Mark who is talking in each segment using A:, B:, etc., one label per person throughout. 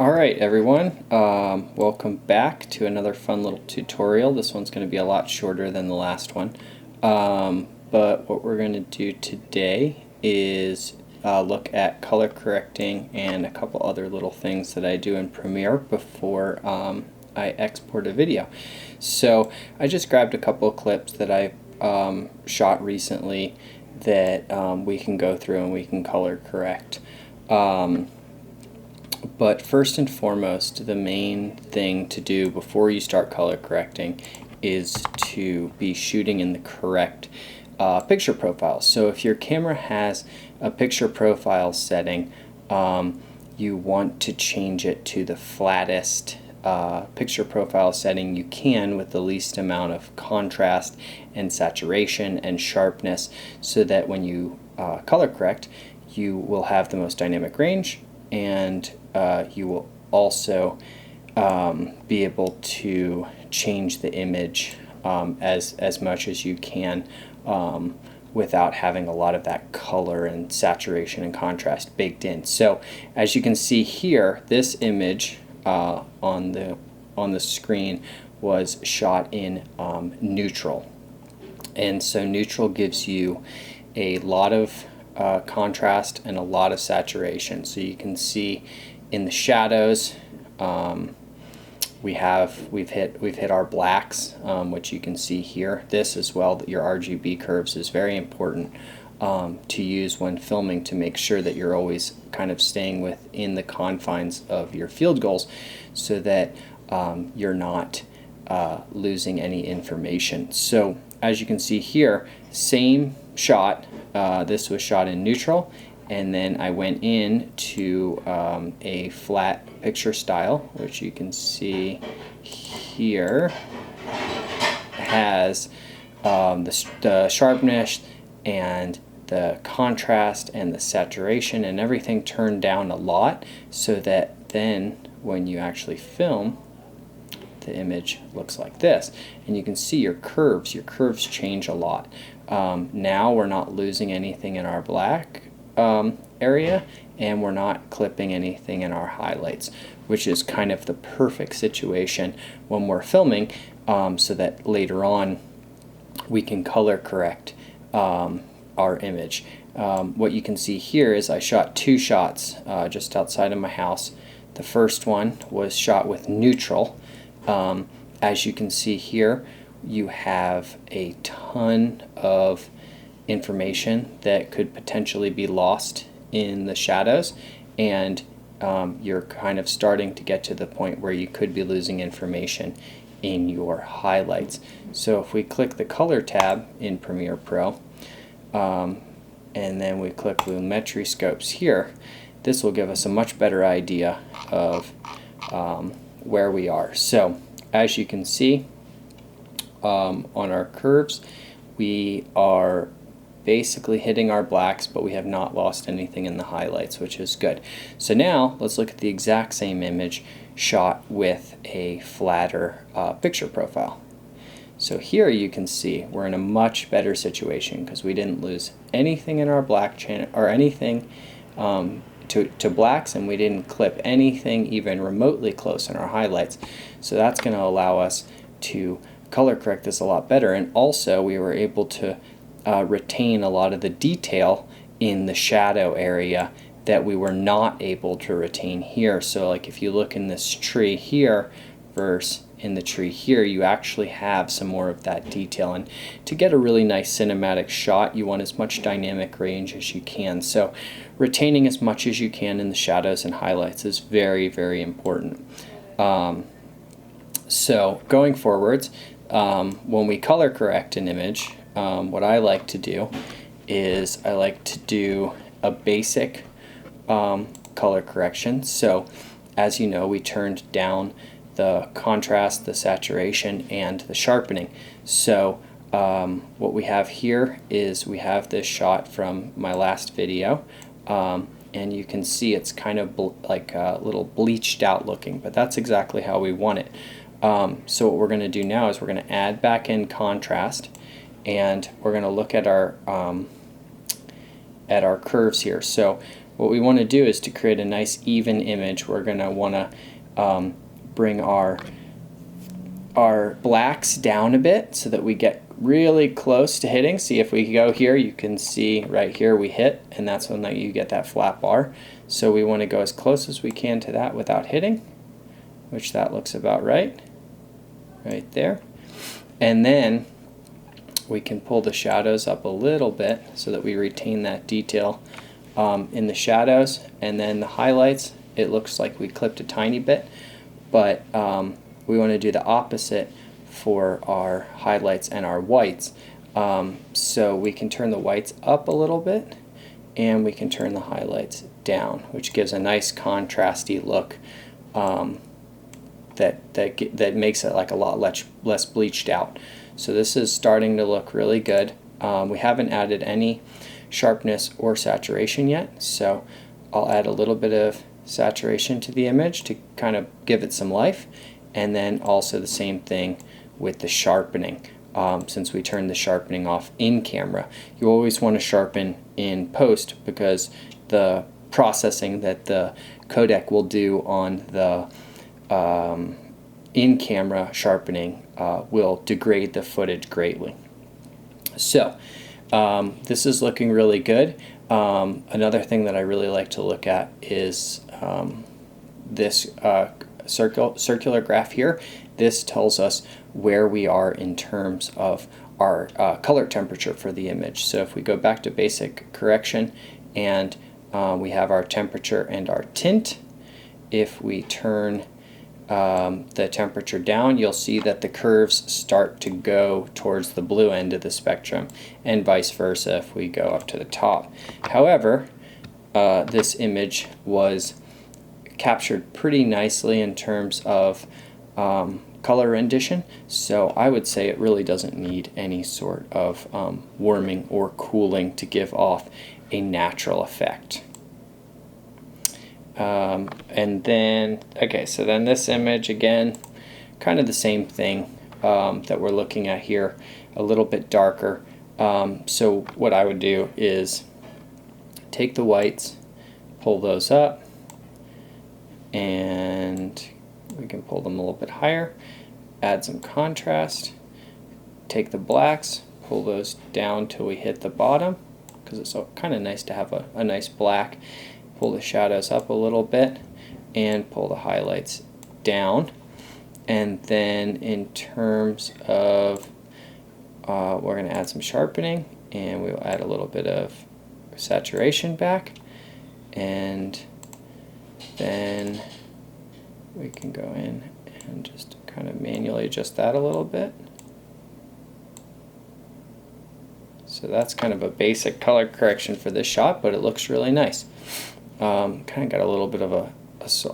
A: Alright everyone, welcome back to another fun little tutorial. This one's going to be a lot shorter than the last one. But what we're going to do today is look at color correcting and a couple other little things that I do in Premiere before I export a video. So I just grabbed a couple of clips that I shot recently that we can go through and we can color correct. But first and foremost, the main thing to do before you start color correcting is to be shooting in the correct picture profile. So if your camera has a picture profile setting, you want to change it to the flattest picture profile setting you can with the least amount of contrast and saturation and sharpness, so that when you color correct, you will have the most dynamic range, and you will also be able to change the image as much as you can without having a lot of that color and saturation and contrast baked in. So as you can see here, this image on the screen was shot in neutral, and so neutral gives you a lot of contrast and a lot of saturation. So you can see in the shadows we've hit our blacks, which you can see here. This as well, that your RGB curves is very important to use when filming, to make sure that you're always kind of staying within the confines of your field goals, so that you're not losing any information. So as you can see here, same shot. This was shot in neutral, and then I went in to a flat picture style, which you can see here has the sharpness and the contrast and the saturation and everything turned down a lot, so that then when you actually film, the image looks like this. And you can see your curves change a lot. Now we're not losing anything in our black area, and we're not clipping anything in our highlights, which is kind of the perfect situation when we're filming, so that later on we can color correct our image. What you can see here is I shot two shots just outside of my house. The first one was shot with neutral. As you can see here, you have a ton of information that could potentially be lost in the shadows, and you're kind of starting to get to the point where you could be losing information in your highlights. So if we click the color tab in Premiere Pro, and then we click Lumetri Scopes here, this will give us a much better idea of where we are. So as you can see, on our curves, we are basically hitting our blacks, but we have not lost anything in the highlights, which is good. So now let's look at the exact same image shot with a flatter picture profile. So here you can see we're in a much better situation because we didn't lose anything in our black channel or anything to blacks, and we didn't clip anything even remotely close in our highlights. So that's going to allow us to color correct this a lot better, and also we were able to retain a lot of the detail in the shadow area that we were not able to retain here. So like if you look in this tree here versus in the tree here, you actually have some more of that detail, and to get a really nice cinematic shot you want as much dynamic range as you can. So retaining as much as you can in the shadows and highlights is very, very important. So going forwards, when we color correct an image, what I like to do is I like to do a basic color correction. So as you know, we turned down the contrast, the saturation, and the sharpening. So what we have here is we have this shot from my last video, and you can see it's kind of like a little bleached out looking, but that's exactly how we want it. So what we're going to do now is we're going to add back in contrast, and we're going to look at our curves here. So what we want to do is to create a nice even image. We're going to want to bring our blacks down a bit so that we get really close to hitting. See, if we go here, you can see right here we hit, and that's when you get that flat bar. So we want to go as close as we can to that without hitting, which that looks about right there. And then we can pull the shadows up a little bit so that we retain that detail in the shadows. And then the highlights, it looks like we clipped a tiny bit, but we want to do the opposite for our highlights and our whites. So we can turn the whites up a little bit, and we can turn the highlights down, which gives a nice contrasty look that makes it like a lot less bleached out. So this is starting to look really good. We haven't added any sharpness or saturation yet, so I'll add a little bit of saturation to the image to kind of give it some life, and then also the same thing with the sharpening. Since we turned the sharpening off in camera, you always want to sharpen in post, because the processing that the codec will do on the in-camera sharpening will degrade the footage greatly. So this is looking really good. Another thing that I really like to look at is this circular graph here. This tells us where we are in terms of our color temperature for the image. So if we go back to basic correction, and we have our temperature and our tint, if we turn the temperature down, you'll see that the curves start to go towards the blue end of the spectrum, and vice versa if we go up to the top. However, this image was captured pretty nicely in terms of color rendition, so I would say it really doesn't need any sort of warming or cooling to give off a natural effect. And then, okay, so then this image, again, kind of the same thing that we're looking at here, a little bit darker. So what I would do is take the whites, pull those up, and we can pull them a little bit higher, add some contrast, take the blacks, pull those down till we hit the bottom, because it's kind of nice to have a nice black. Pull the shadows up a little bit and pull the highlights down. And then in terms of we're going to add some sharpening, and we'll add a little bit of saturation back, and then we can go in and just kind of manually adjust that a little bit. So that's kind of a basic color correction for this shot, but it looks really nice. Kind of got a little bit of a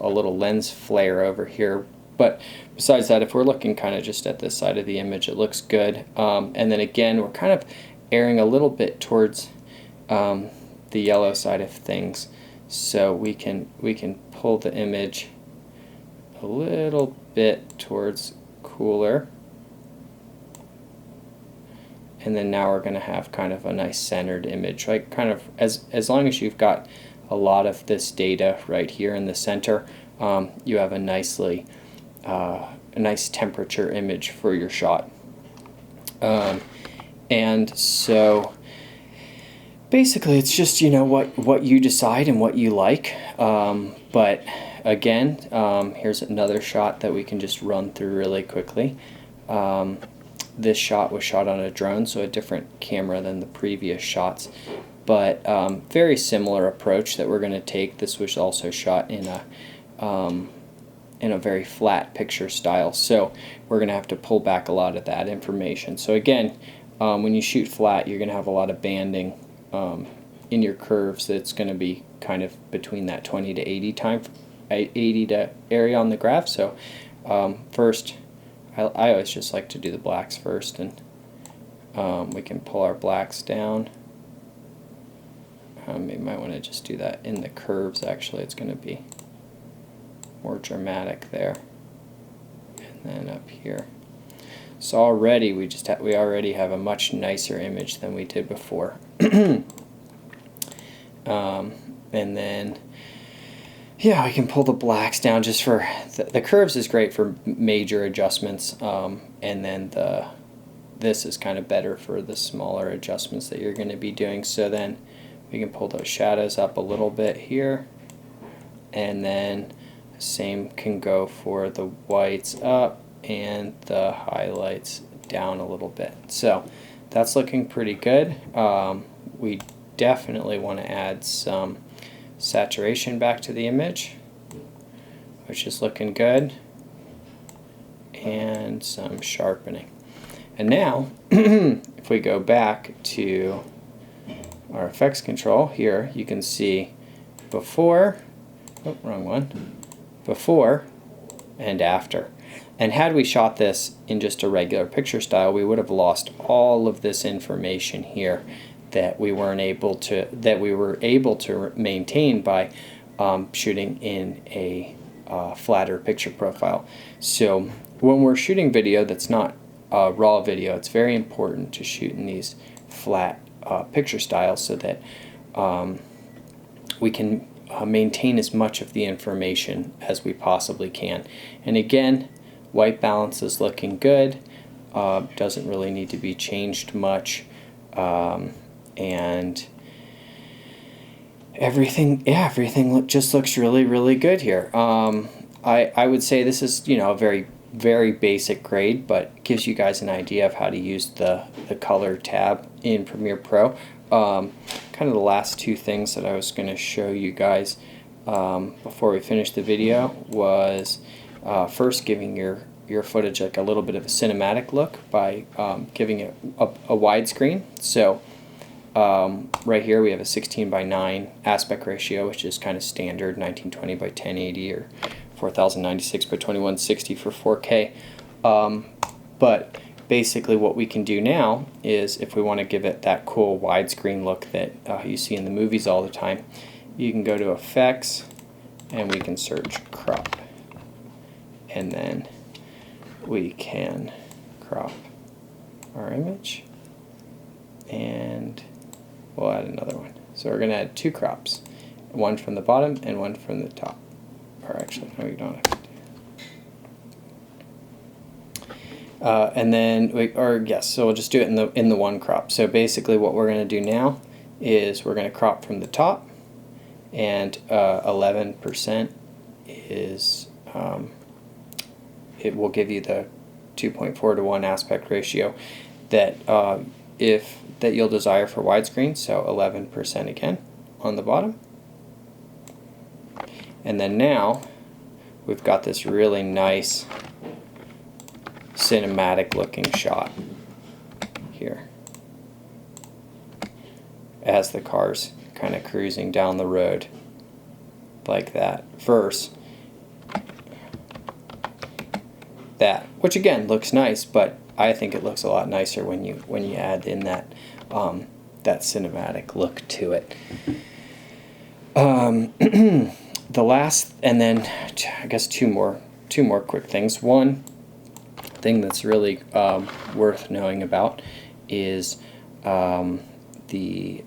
A: little lens flare over here, but besides that, if we're looking kind of just at this side of the image, it looks good. And then again, we're kind of erring a little bit towards the yellow side of things, so we can pull the image a little bit towards cooler, and then now we're going to have kind of a nice centered image, like kind of as long as you've got a lot of this data right here in the center, you have a nice temperature image for your shot. And so basically it's just, you know, what you decide and what you like. But again, here's another shot that we can just run through really quickly. This shot was shot on a drone, so a different camera than the previous shots, but very similar approach that we're going to take. This was also shot in a very flat picture style, so we're going to have to pull back a lot of that information. So again, when you shoot flat, you're going to have a lot of banding in your curves. That's going to be kind of between that 20 to 80 to area on the graph. So first, I always just like to do the blacks first, and we can pull our blacks down. You might want to just do that in the curves. Actually, it's going to be more dramatic there, and then up here. So already we already have a much nicer image than we did before. And then, yeah, we can pull the blacks down just for, the curves is great for major adjustments, and then this is kind of better for the smaller adjustments that you're going to be doing. So then we can pull those shadows up a little bit here, and then same can go for the whites up and the highlights down a little bit. So that's looking pretty good. We definitely want to add some saturation back to the image, which is looking good, and some sharpening. And now if we go back to our effects control here, you can see before, oh, wrong one, before and after. And had we shot this in just a regular picture style, we would have lost all of this information here that we were able to maintain by shooting in a flatter picture profile. So when we're shooting video that's not raw video, it's very important to shoot in these flat picture styles so that we can maintain as much of the information as we possibly can. And again, white balance is looking good, doesn't really need to be changed much, and everything just looks really good here. I would say this is, you know, a very basic grade, but gives you guys an idea of how to use the color tab in Premiere Pro. Kind of the last two things that I was going to show you guys before we finish the video was first giving your footage like a little bit of a cinematic look by giving it a widescreen. So right here we have a 16:9 aspect ratio, which is kind of standard, 1920 by 1080 or 4096 by 2160 for 4K. But basically what we can do now is, if we want to give it that cool widescreen look that you see in the movies all the time, you can go to Effects and we can search Crop. And then we can crop our image, and we'll add another one. So we're going to add two crops, one from the bottom and one from the top. Or actually, no, we don't have to do that. And then, so we'll just do it in the one crop. So basically what we're going to do now is we're going to crop from the top, and 11% is, it will give you the 2.4:1 aspect ratio that you'll desire for widescreen. So 11% again on the bottom. And then now we've got this really nice cinematic looking shot here as the car's kind of cruising down the road like that, versus that, which again looks nice, but I think it looks a lot nicer when you add in that that cinematic look to it. The last, and then I guess two more quick things. One thing that's really worth knowing about is the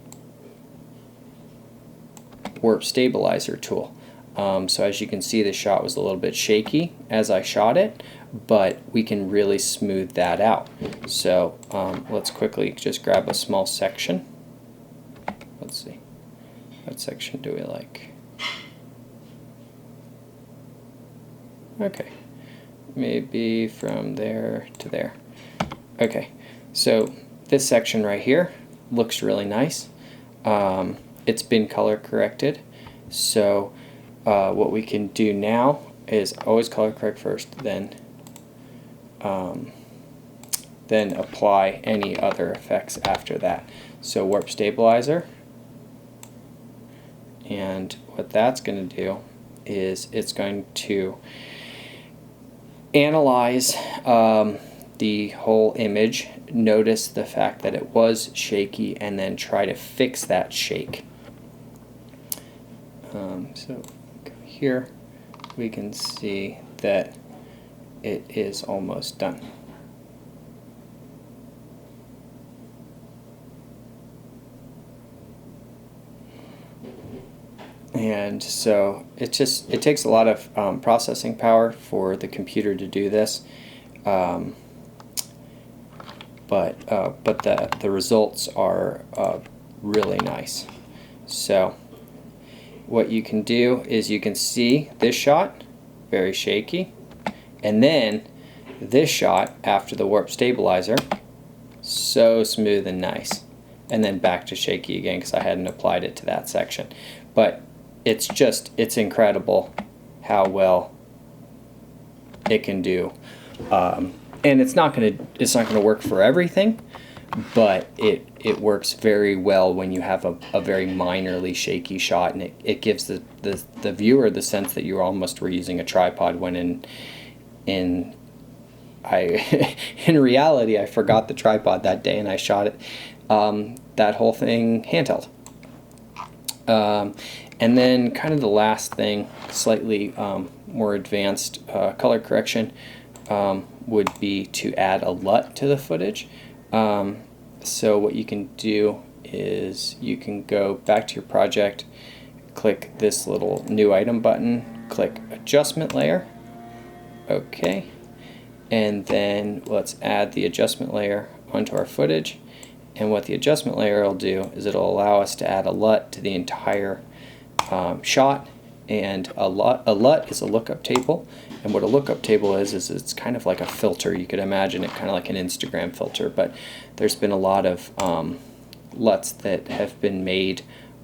A: warp stabilizer tool. So as you can see, the shot was a little bit shaky as I shot it, but we can really smooth that out. So let's quickly just grab a small section. Let's see, what section do we like? Okay, maybe from there to there. Okay, so this section right here looks really nice. It's been color corrected, so what we can do now is always color correct first, then apply any other effects after that. So warp stabilizer, and what that's going to do is it's going to analyze the whole image, notice the fact that it was shaky, and then try to fix that shake. So here we can see that it is almost done. And so it takes a lot of processing power for the computer to do this, but the results are really nice. So what you can do is you can see this shot, very shaky, and then this shot after the warp stabilizer, so smooth and nice, and then back to shaky again because I hadn't applied it to that section. But it's incredible how well it can do, and it's not gonna work for everything, but it works very well when you have a very minorly shaky shot, and it gives the viewer the sense that you almost were using a tripod when in reality I forgot the tripod that day and I shot it that whole thing handheld. And then kind of the last thing, slightly more advanced color correction, would be to add a LUT to the footage. So what you can do is you can go back to your project, click this little new item button, click adjustment layer, okay, and then let's add the adjustment layer onto our footage. And what the adjustment layer will do is it'll allow us to add a LUT to the entire shot. And a LUT is a lookup table, and what a lookup table is it's kind of like a filter. You could imagine it kind of like an Instagram filter, but there's been a lot of LUTs that have been made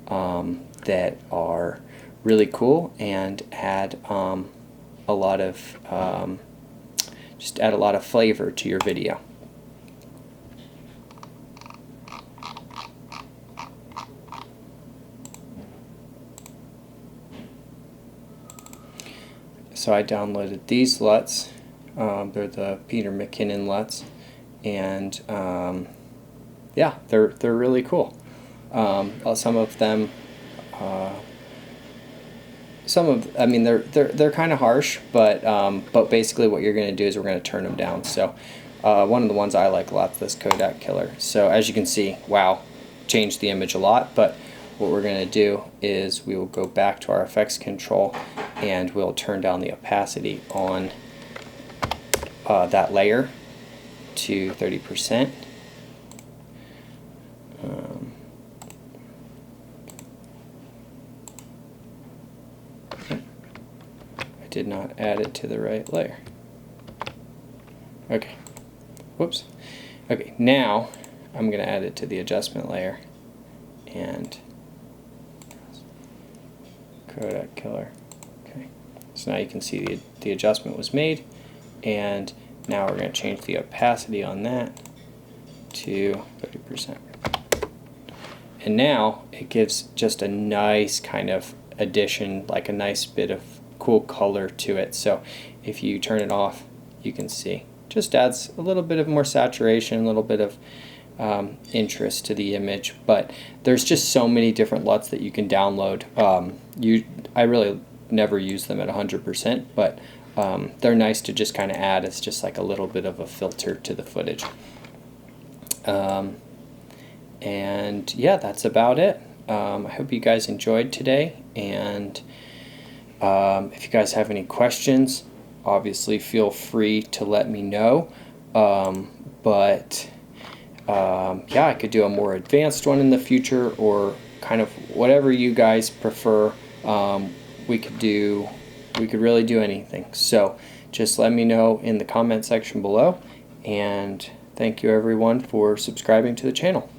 A: that are really cool and add a lot of just add a lot of flavor to your video. So I downloaded these LUTs. They're the Peter McKinnon LUTs, and yeah, they're really cool. Some of them, I mean, they're kind of harsh, but basically what you're going to do is we're going to turn them down. So one of the ones I like a lot is this Kodak Killer. So as you can see, wow, changed the image a lot. But what we're going to do is we will go back to our effects control and we'll turn down the opacity on that layer to 30%. I did not add it to the right layer. Okay, whoops. Okay, now I'm going to add it to the adjustment layer, and Kodak Killer. Okay, so now you can see the adjustment was made, and now we're going to change the opacity on that to 30%. And now it gives just a nice kind of addition, like a nice bit of cool color to it. So if you turn it off, you can see just adds a little bit of more saturation, a little bit of interest to the image. But there's just so many different LUTs that you can download. I really never use them at 100%, but they're nice to just kind of add as just like a little bit of a filter to the footage. And yeah, that's about it. I hope you guys enjoyed today, and if you guys have any questions, obviously feel free to let me know. Yeah, I could do a more advanced one in the future, or kind of whatever you guys prefer. We could really do anything. So just let me know in the comment section below, and thank you everyone for subscribing to the channel.